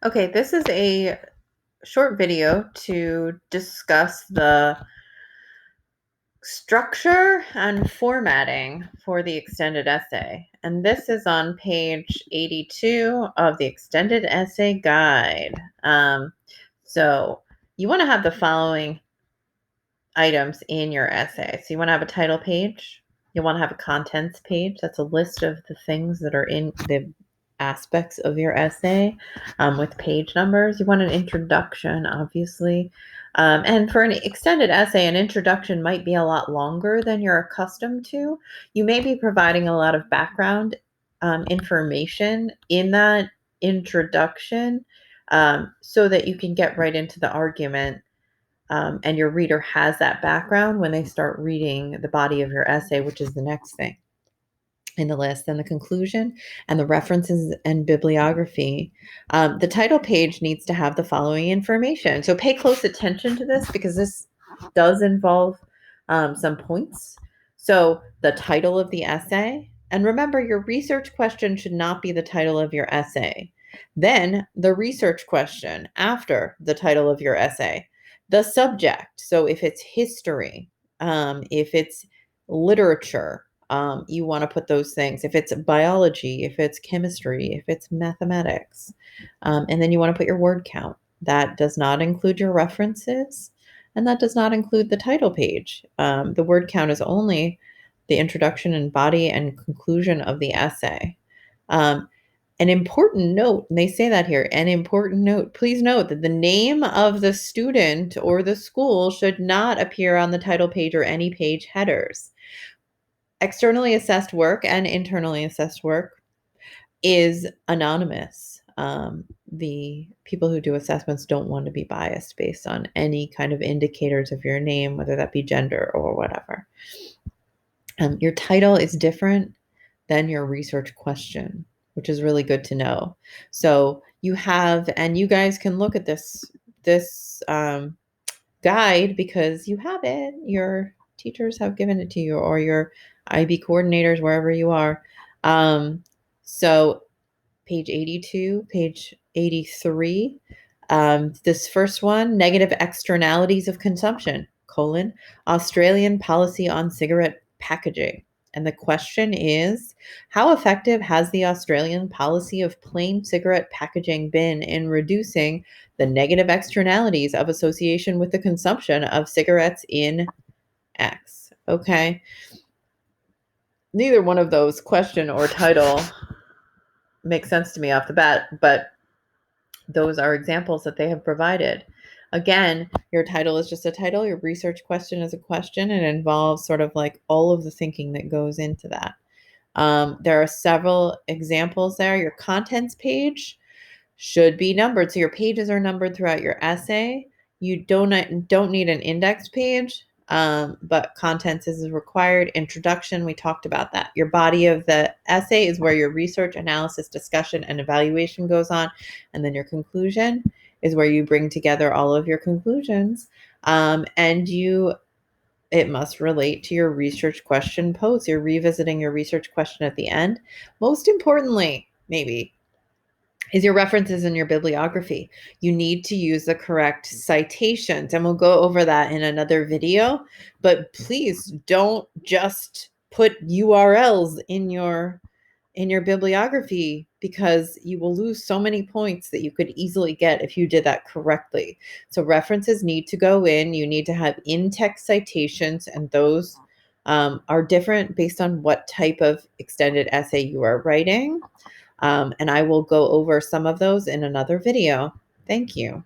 Okay, this is a short video to discuss the structure and formatting for the extended essay. And this is on page 82 of the extended essay guide. So you want to have the following items in your essay. So you want to have a title page. You want to have a contents page. That's a list of the things that are in the aspects of your essay with page numbers. You want an introduction, obviously. And for an extended essay, an introduction might be a lot longer than you're accustomed to. You may be providing a lot of background information in that introduction so that you can get right into the argument and your reader has that background when they start reading the body of your essay, which is the next thing in the list, and the conclusion and the references and bibliography. The title page needs to have the following information. So pay close attention to this because this does involve some points. So the title of the essay, and remember your research question should not be the title of your essay. Then the research question after the title of your essay. The subject, so if it's history, if it's literature, you want to put those things. If it's biology, if it's chemistry, if it's mathematics, and then you want to put your word count. That does not include your references, and that does not include the title page. The word count is only the introduction and body and conclusion of the essay. Um, an important note, and they say that here, an important note, please note that the name of the student or the school should not appear on the title page or any page headers. Externally assessed work and internally assessed work is anonymous. The people who do assessments don't want to be biased based on any kind of indicators of your name, whether that be gender or whatever. Your title is different than your research question, which is really good to know. So you have, and you guys can look at this guide because you have it. Your teachers have given it to you, or your IB coordinators, wherever you are. So page 82, page 83. This first one, negative externalities of consumption, Australian policy on cigarette packaging. And the question is, how effective has the Australian policy of plain cigarette packaging been in reducing the negative externalities of association with the consumption of cigarettes in X? Okay. Neither one of those, question or title, makes sense to me off the bat, but those are examples that they have provided. Again, your title is just a title, your research question is a question, and it involves sort of like all of the thinking that goes into that. There are several examples there. Your contents page should be numbered. So your pages are numbered throughout your essay. You don't need an index page, but contents is required. Introduction, we talked about that. Your body of the essay is where your research, analysis, discussion, and evaluation goes on. And then your conclusion is where you bring together all of your conclusions. It must relate to your research question posed. You're revisiting your research question at the end. Most importantly, maybe, is your references in your bibliography. You need to use the correct citations, and we'll go over that in another video. But please don't just put URLs in your bibliography, because you will lose so many points that you could easily get if you did that correctly. So references need to go in. You need to have in-text citations, and those are different based on what type of extended essay you are writing. And I will go over some of those in another video. Thank you.